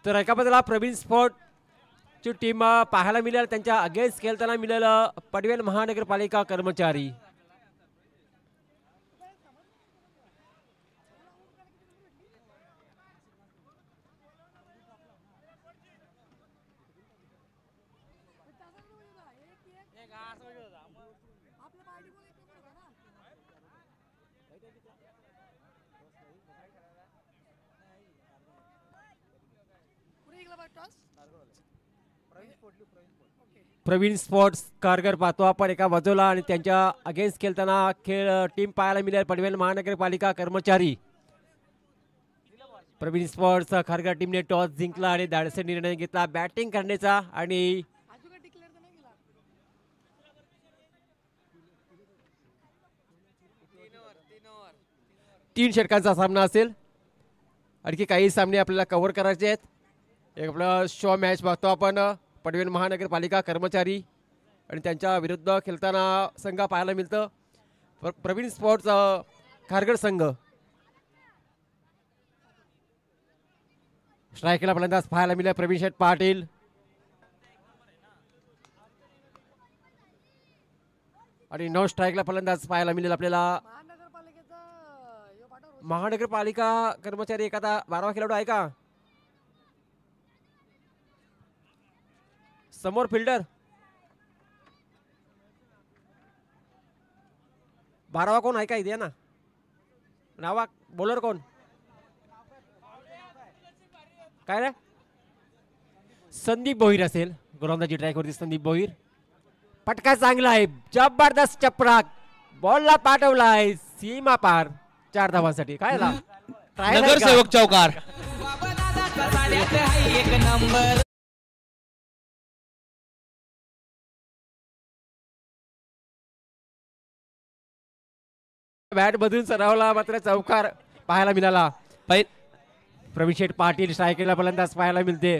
तर एका बाजूला प्रवीण स्पोर्ट ची टीम पाहायला मिळेल, त्यांच्या अगेन्स्ट खेळताना मिळेल पनवेल महानगरपालिका कर्मचारी. प्रवीण स्पोर्ट्स कारगर पाहतो आपण एका बाजूला, आणि त्यांच्या अगेन्स्ट खेळताना टीम पाहायला मिळेल पनवेल महानगरपालिका कर्मचारी. प्रवीण स्पोर्ट्स खारघर टीमने टॉस जिंकला आणि धाडसी निर्णय घेतला बॅटिंग करण्याचा, आणि तीन षटकांचा सामना असेल. आणखी काही सामने आपल्याला कव्हर करायचे आहेत. एक आपला शो मॅच बघतो आपण पनवेल महानगरपालिका कर्मचारी आणि त्यांच्या विरुद्ध खेळताना संघ पाहायला मिळतं प्रवीण स्पोर्ट्स खारघर संघ. स्ट्रायकला फलंदाज पाहायला मिळेल प्रवीण शेठ पाटील. आणि नो स्ट्राईकला फलंदाज पाहायला मिळेल आपल्याला महानगरपालिका कर्मचारी. एखादा 12वा खेळाडू आहे का समोर फिल्डर? 12वा कोण आहे का इथे ना? नावा बॉलर कोण काय रे? संदीप भोईर असेल गोलंदाजी ट्रॅकवरती. संदीप भोईर पटका चांगला आहे, जबरदस्त चपराक बॉलला पाठवलाय सीमा पार 4 धावांसाठी. काय नगरसेवक चौकार. बॅट मधून सरावला मात्र चौकार पाहायला मिळाला. प्रवीण शेठ पाटील स्ट्रायकरला फलंदाज पाहायला मिळते,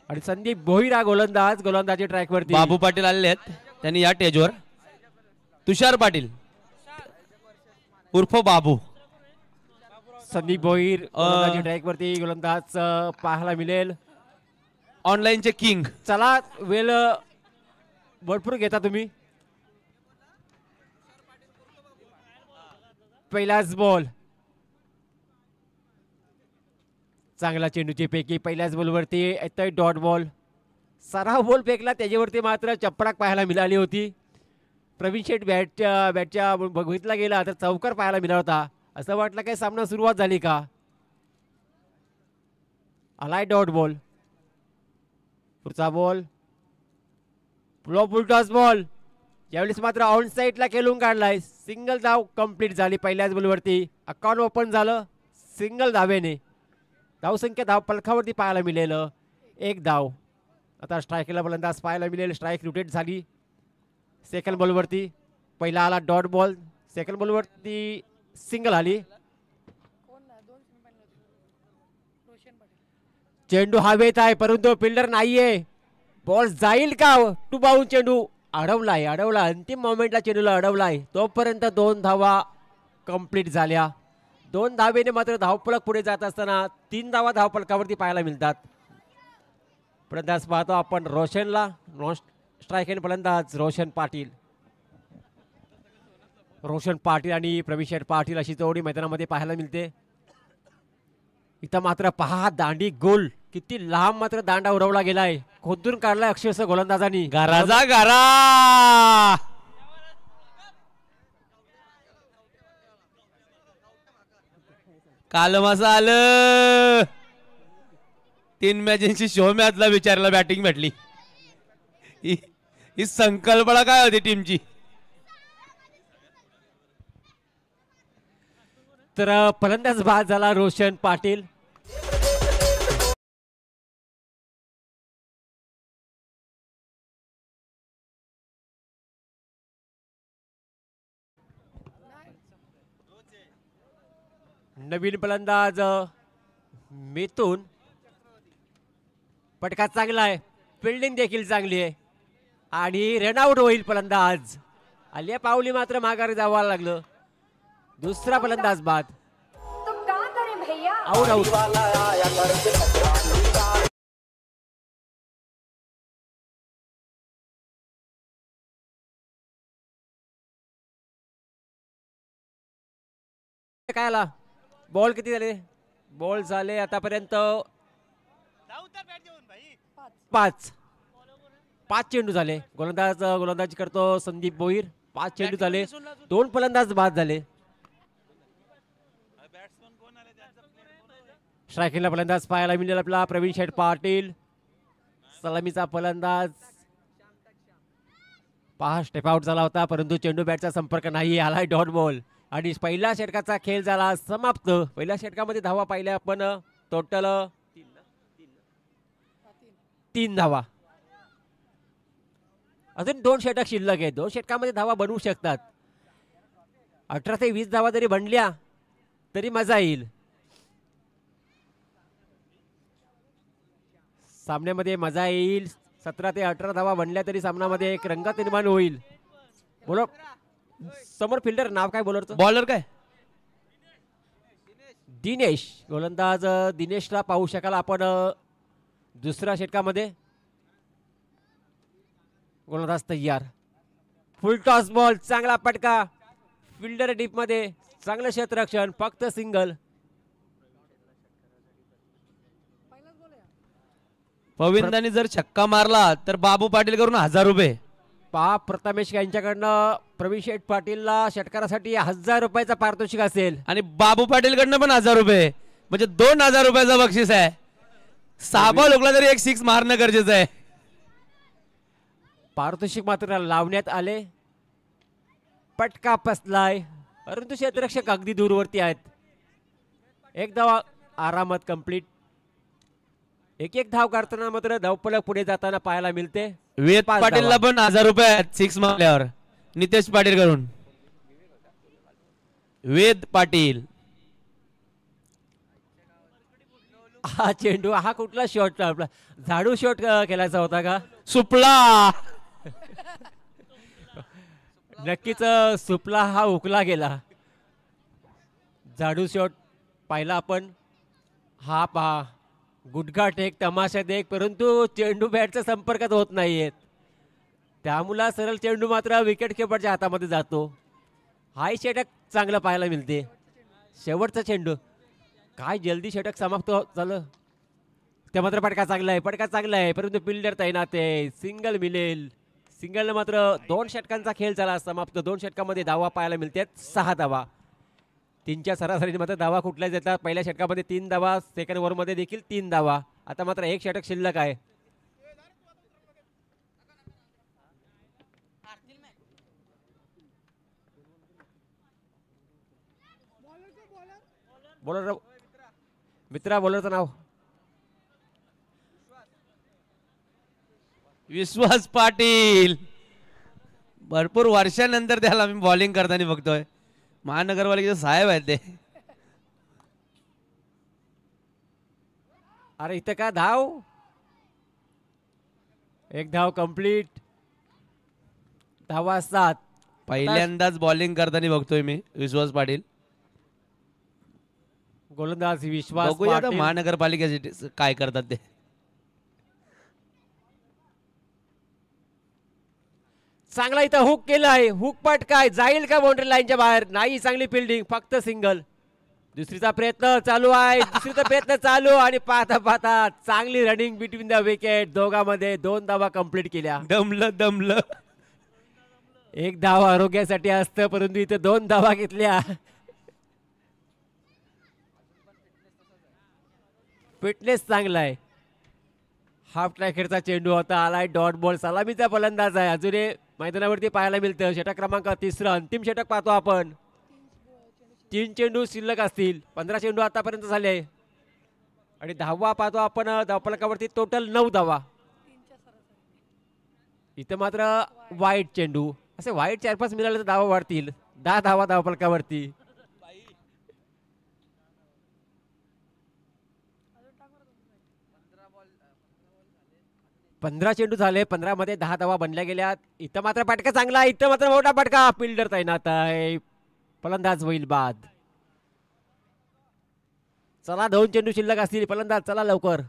आणि संदीप भोईर हा गोलंदाजी ट्रॅकवरती. बाबू पाटील आलेले आहेत त्यांनी या टेजवर. तुषार पाटील उर्फ बाबू. संदीप भोईर गोलंदाजी ट्रॅकवरती गोलंदाज पाहायला मिळेल. ऑनलाईनचे किंग. चला वेळ भरपूर घेता तुम्ही. पहिलाच बॉल चांगला चेंडूची पैकी पहिल्याच बॉलवरती येतोय डॉट बॉल. सराव बॉल फेकला त्याच्यावरती मात्र चपराक पाहायला मिळाली होती. प्रवीण शेठ बॅटच्या बघितला गेला तर चौकार पाहायला मिळाला होता. असं वाटलं काय सामना सुरुवात झाली का? आलाय डॉट बॉल. पुढचा बॉल फुलटॉस बॉल. यावेळेस मात्र ऑन साईडला खेळून काढलाय. सिंगल धाव कंप्लीट झाली पहिल्याच बॉलवरती. अकाउंट ओपन झालं सिंगल धावेने. धावसंख्या धाव पलखावरती पाहायला मिळेल 1 धाव. आता स्ट्रायकला फलंदाज पाहायला मिळेल. स्ट्राईक रोटेट झाली सेकंड बॉलवरती. पहिला आला डॉट बॉल, सेकंड बॉलवरती सिंगल आली. चेंडू हवेत आहे परंतु फिल्डर नाहीये. बॉल जाईल का? टू बाउंड चेंडू अडवलाय. अंतिम मोमेंटला चेंडूला अडवलाय. तोपर्यंत 2 धावा कंप्लीट झाल्या. 2 धावेने मात्र धावफलक पुढे जात असताना 3 धावा धावफलकावरती पाहायला मिळतात. फलंदाज पाहतो आपण रोशनला. नॉन स्ट्राईक एंड फलंदाज रोशन पाटील. रोशन पाटील आणि प्रवीण शेठ पाटील अशी जोडी मैदानामध्ये पाहायला मिळते. इथं मात्र पहा दांडी गोल किती लांब मात्र दांडा उडवला गेलाय. खोदून काढलाय अक्षरशः गोलंदाजांनी. घराचा घरा. काल मसा आलं 3 मॅचेसची शो मॅचला विचारला बॅटिंग भेटली. ही संकल्पना काय होती टीमची? तर फलंदाज बाद झाला रोशन पाटील. नवीन फलंदाज मिथून. पटका चांगला आहे, फिल्डिंग देखील चांगली आहे आणि रनआउट होईल फलंदाज. आलिया पावली मात्र माघारी जावं लागलं. दुसरा फलंदाज बाद. आउट. काय आला बॉल किती झाले बॉल झाले आतापर्यंत 5 चेंडू झाले गोलंदाजी करतो संदीप भोईर 5 चेंडू झाले 2 फलंदाज बाद झाले स्ट्रायकिंगला फलंदाज पाहायला मिळेल आपला प्रवीण शेठ पाटील सलामीचा फलंदाज पहा स्टेप आउट झाला होता परंतु चेंडू बॅटचा संपर्क नाही आलाय डॉट बॉल आणि पहिल्या षटकाचा खेळ झाला समाप्त पहिल्या षटकामध्ये धावा पाहिल्या आपण टोटल 3 धावा अजून 2 षटक शिल्लक आहेत 2 षटकामध्ये धावा बनवू शकतात 18 ते 20 धावा जरी बनल्या तरी मजा येईल सामन्यामध्ये मजा येईल 17 ते 18 धावा बनल्या तरी सामन्यामध्ये एक रंगत निर्माण होईल बोलो समोर फिल्डर नाव काय बॉलरचं बॉलर काय दिनेश गोलंदाज दिनेशला पाहू शकाल आपण दुसऱ्या षटकामध्ये गोलंदाज तयार फुल टॉस बॉल चांगला पटका फिल्डर डीप मध्ये चांगलं क्षेत्ररक्षण फक्त सिंगल पविंदाने जर छक्का मारला तर बाबू पाटील करून 1000 रुपये पहा प्रथमेश यांच्याकडनं प्रवीण शेठ पाटीलला षटकारासाठी 1000 रुपयाचा पारितोषिक असेल आणि बाबू पाटील कडनं पण 1000 रुपये म्हणजे 2000 रुपयाचा बक्षीस आहे 6 बॉल हुकला तरी एक 6 मारणं गरजेचं आहे पारितोषिक मात्र लावण्यात आले पटका पसलाय परंतु क्षेत्ररक्षक अगदी दूरवरती आहेत एक धाव आरामात कंप्लीट एक धाव काढताना मात्र धावपलक पुढे जाताना पाहायला मिळते वेद पाटीलला पण 1000 रुपये आहेत 6 मारल्यावर नितेश पाटील करून वेद पाटील हा चेंडू हा कुठला शॉट आपला झाडू शॉट केलाचा होता का सुपला नक्कीच सुपला हा हुकला गेला झाडू शॉट पाहिला आपण हा पहा गुटघाट एक तमाशात एक परंतु चेंडू बॅटच्या संपर्कात होत नाहीयेत त्यामुळे सरळ चेंडू मात्र विकेट किपरच्या हातामध्ये जातो हाही षटक चांगलं पाहायला मिळते शेवटचा चेंडू काय जल्दी षटक समाप्त झालं ते मात्र पटका चांगला आहे परंतु फिल्डर तैनात आहे सिंगल मिळेल सिंगल मात्र 2 षटकांचा खेळ झाला समाप्त 2 षटकामध्ये धावा पाहायला मिळतात 6 धावा 3च्या सरासरीने मात्र धावा कुठल्याच येतात पहिल्या षटकामध्ये 3 धावा सेकंड ओव्हरमध्ये देखील 3 धावा आता मात्र 1 षटक शिल्लक आहे बॉलर मित्रा बॉलरचं नाव विश्वास पाटील भरपूर वर्षानंतर त्याला मी बॉलिंग करताना बघतोय महानगरपालिकेचे साहेब आहेत ते अरे इथं का धाव एक धाव कंप्लीट धावा 7 पहिल्यांदाच बॉलिंग करताना बघतोय मी विश्वास पाटील गोलंदाज विश्वास बघूया आता पाटील महानगरपालिकेचे काय करतात ते चांगला इथं हुक केलाय हुक पट काय जाईल का बाउंड्री लाईनच्या बाहेर नाही चांगली फिल्डिंग फक्त सिंगल दुसरीचा प्रयत्न चालू आणि पाहता चांगली रनिंग बिटवीन द विकेट दोघांमध्ये 2 धावा कंप्लीट केल्या दमलं एक धाव आरोग्यासाठी असतं परंतु इथे 2 धावा घेतल्या फिटनेस चांगला आहे हाफ ट्रॅकेटचा चेंडू होता आलाय डॉट बॉल सलामीचा फलंदाज आहे अजून मैदानावरती पाहायला मिळतं षटक क्रमांक 3 अंतिम षटक पाहतो आपण 3 चेंडू शिल्लक असतील 15 चेंडू आतापर्यंत झाले आणि धावा पाहतो आपण धावफलकावरती टोटल 9 धावा इथं मात्र वाईट चेंडू असे वाईट 4-5 मिळाले तर धावा वाढतील 10 धावा धावफलकावरती 15 चेंडू झाले 15 मध्ये 10 धावा बनल्या गेल्या इथं मात्र पटका चांगला इथं मात्र मोठा पटका फिल्डर तैनात आहे फलंदाज होईल बाद चला 2 चेंडू शिल्लक असतील फलंदाज चला लवकर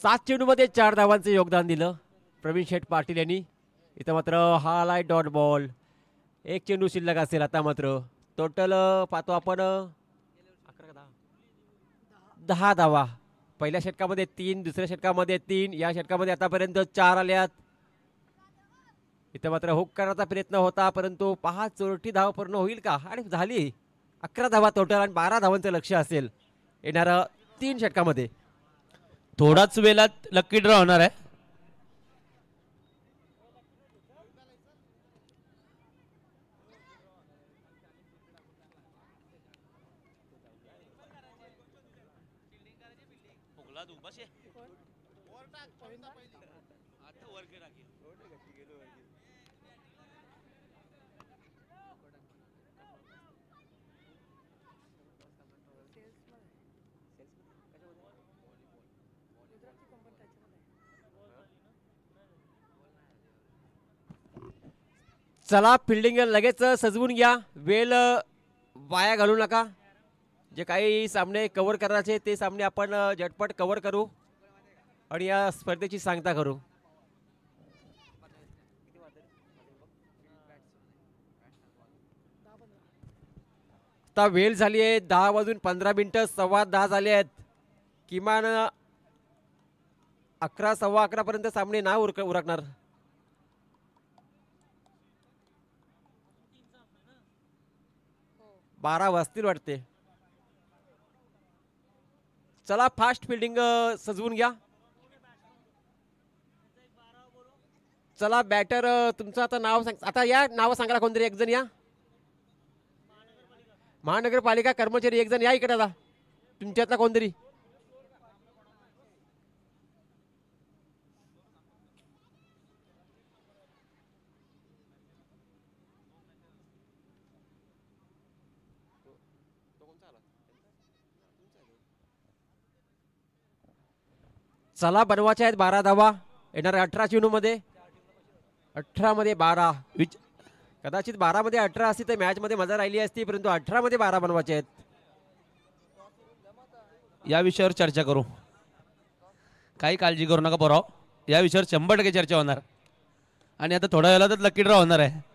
7 चेंडूमध्ये 4 धावांचं योगदान दिलं प्रवीण शेठ पाटील यांनी. इथं मात्र हा आलाय डॉट बॉल. एक चेंडू शिल्लक असेल आता मात्र. टोटल पाहतो आपण 10 धावा. पहिल्या षटकामध्ये 3, दुसऱ्या षटकामध्ये 3, या षटकामध्ये आतापर्यंत 4 आल्यात. इथं मात्र हुक करण्याचा प्रयत्न होता परंतु 5 चोरटी धाव पूर्ण होईल का? आणि झाली. 11 धावा टोटल आणि 12 धावांचं लक्ष असेल येणाऱ्या 3 षटकामध्ये. थोडाच वेळात लकी ड्रॉ होणार आहे. चला फिल्डिंग लगेच सजवून घ्या. वेळ वाया घालू नका. जे काही सामने कव्हर करायचे ते सामने आपण झटपट कव्हर करू आणि या स्पर्धेची सांगता करू. आता वेळ झाली आहे 10:15 10:15 झाले आहेत. किमान 11 सव्वा 11 पर्यंत सामने ना उरकणार. बारा वाजतील वाटते. चला फास्ट फिल्डिंग सजवून घ्या. चला बॅटर तुमचं आता नाव सांग. आता या नाव सांगायला कोणतरी एक जण या. महानगरपालिका कर्मचारी एक जण या इकडे. आता तुमच्यातला कोणतरी. चला बनवायचे आहेत 12 धावा येणार 18 चेंडूमध्ये. 18 मध्ये 12. कदाचित 12 मध्ये 18 असती तर मॅच मध्ये मजा राहिली असती परंतु 18 मध्ये 12 बनवायचे आहेत. या विषयावर चर्चा करू. काही काळजी करू नका पोराव. या विषयावर 100% चर्चा होणार आणि आता थोड्या वेळातच लकी ड्रॉ होणार आहे.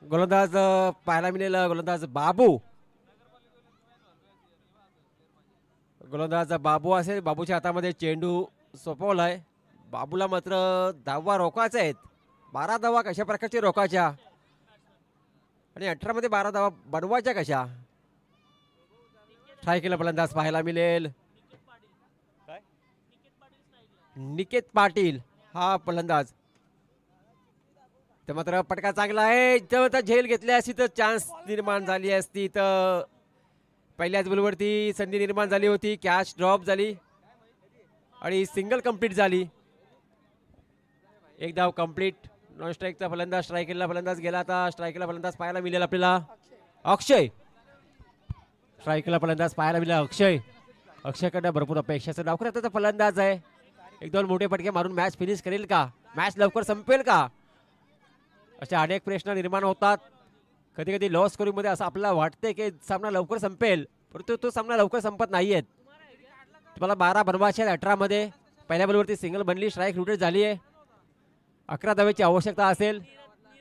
गोलंदाज पाहायला मिळेल. गोलंदाज बाबू. गोलंदाज बाबू असेल. बाबूच्या हातामध्ये चेंडू सोपवलाय. बाबूला मात्र धावा रोखायच्या आहेत. 12 धावा कशा प्रकारच्या रोखायच्या आणि 18 मध्ये 12 धावा बनवायच्या कशा. ट्राय केला फलंदाज पाहायला मिळेल. निकेत पाटील हा फलंदाज. तर मात्र पटका चांगला आहे. जर झेल घेतली असती तर चान्स निर्माण झाली असती. तर पहिल्याच बॉलवरती संधी निर्माण झाली होती. कॅच ड्रॉप झाली आणि सिंगल कंप्लीट झाली. एक धाव कंप्लीट. नॉन स्ट्राईकचा फलंदाज स्ट्राईकला फलंदाज गेला. आता स्ट्राईकला फलंदाज पाहायला मिळेल आपल्याला अक्षय. स्ट्राईकला फलंदाज पाहायला मिळेल अक्षय. अक्षयकडे भरपूर अपेक्षाचा डावखुराचा फलंदाज आहे. 1-2 मोठे पटके मारून मॅच फिनिश करेल का? मॅच लवकर संपेल का? असे अनेक प्रश्न निर्माण होतात. कधी कधी लॉस स्कोरिंग मध्ये असं आपल्याला वाटते की सामना लवकर संपेल परंतु तो सामना लवकर संपत नाहीयेत. तुम्हाला 12 बनवायचे आहेत. 18 मध्ये पहिल्या बॉलवरती सिंगल बनली. स्ट्राईक रोटेट झाली आहे. 11 धावेची आवश्यकता असेल.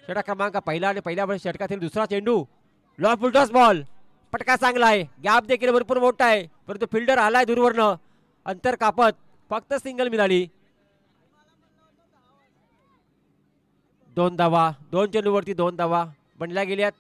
षटक क्रमांक पहिला आणि पहिल्या षटकातील दुसरा चेंडू. Law full toss ball. पटका चांगला आहे. गॅप देखील भरपूर मोठा आहे परंतु फिल्डर आलाय दूरवरनं. अंतर कापत फक्त सिंगल मिळाली. 2 धावा. 2 चेंडूवरती 2 धावा बनल्या गेल्यात.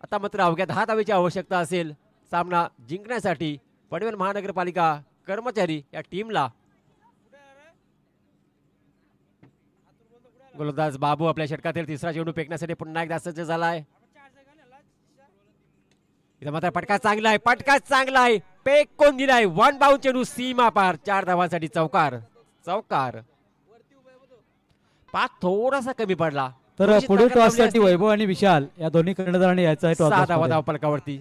आता मात्र अवघ्या 10 धावेची आवश्यकता असेल सामना जिंकण्यासाठी पनवेल महानगरपालिका कर्मचारी या टीमला. गोलंदाज बाबू आपल्या षटकातील तिसरा चेंडू फेकण्यासाठी पुन्हा एकदा सज्ज झालाय. इथं मात्र पटका चांगला आहे. पटका चांगला आहे. पेक कोण दिलाय. 1 बाउंड चेंडू सीमा पार. 4 धावांसाठी चौकार. चौकार. पाच थोडासा कमी पडला. तर पुढे टॉससाठी वैभव आणि विशाल या दोन्ही कर्णधारांनी यायचा आहे. 6 धावा धाव फलकावरती.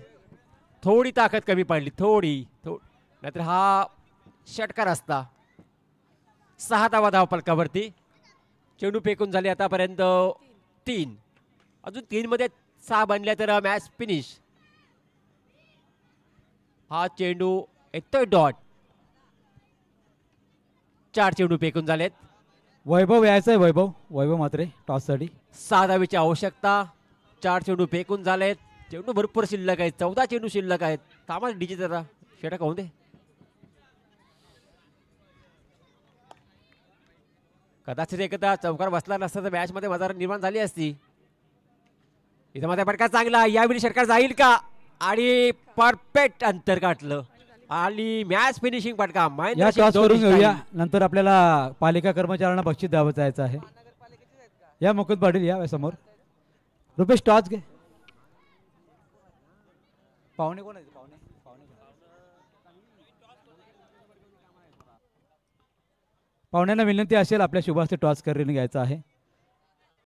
थोडी ताकद कमी पडली. थोडी नाहीतर हा षटकार असता. 6 धावा धाव फलकावरती. चेंडू फेकून झाले आतापर्यंत 3. अजून 3 मध्ये 6 बनल्या तर मॅच फिनिश. हा चेंडू येतोय डॉट. 4 चेंडू फेकून झालेत. वैभव यायचा आहे. वैभव मात्र टॉससाठी. 6 धावेची आवश्यकता. 4 चेंडू फेकून झालेत. चेंडू भरपूर शिल्लक आहेत. 14 चेंडू शिल्लक आहेत. थांबा डीजे जरा षटक होऊन दे. कदाचित एकदा चौकार बसला नसता तर मॅच मध्ये मजा निर्माण झाली असती. इथं मध्ये फटका चांगला. यावेळी षटकार जाईल का? आणि परफेक्ट अंतर गाठलं आणि मॅच फिनिशिंग फटका. या टॉस करून घेऊया. नंतर आपल्याला पालिका कर्मचाऱ्यांना बक्षीस द्यावं जायचं आहे. या मुकुंद पाटील या समोर. रुपेश टॉस घे. पाहुणे कोण आहेत? पाहुण्यांना विनंती असेल आपल्या शुभास्ते टॉस करून घ्यायचा आहे.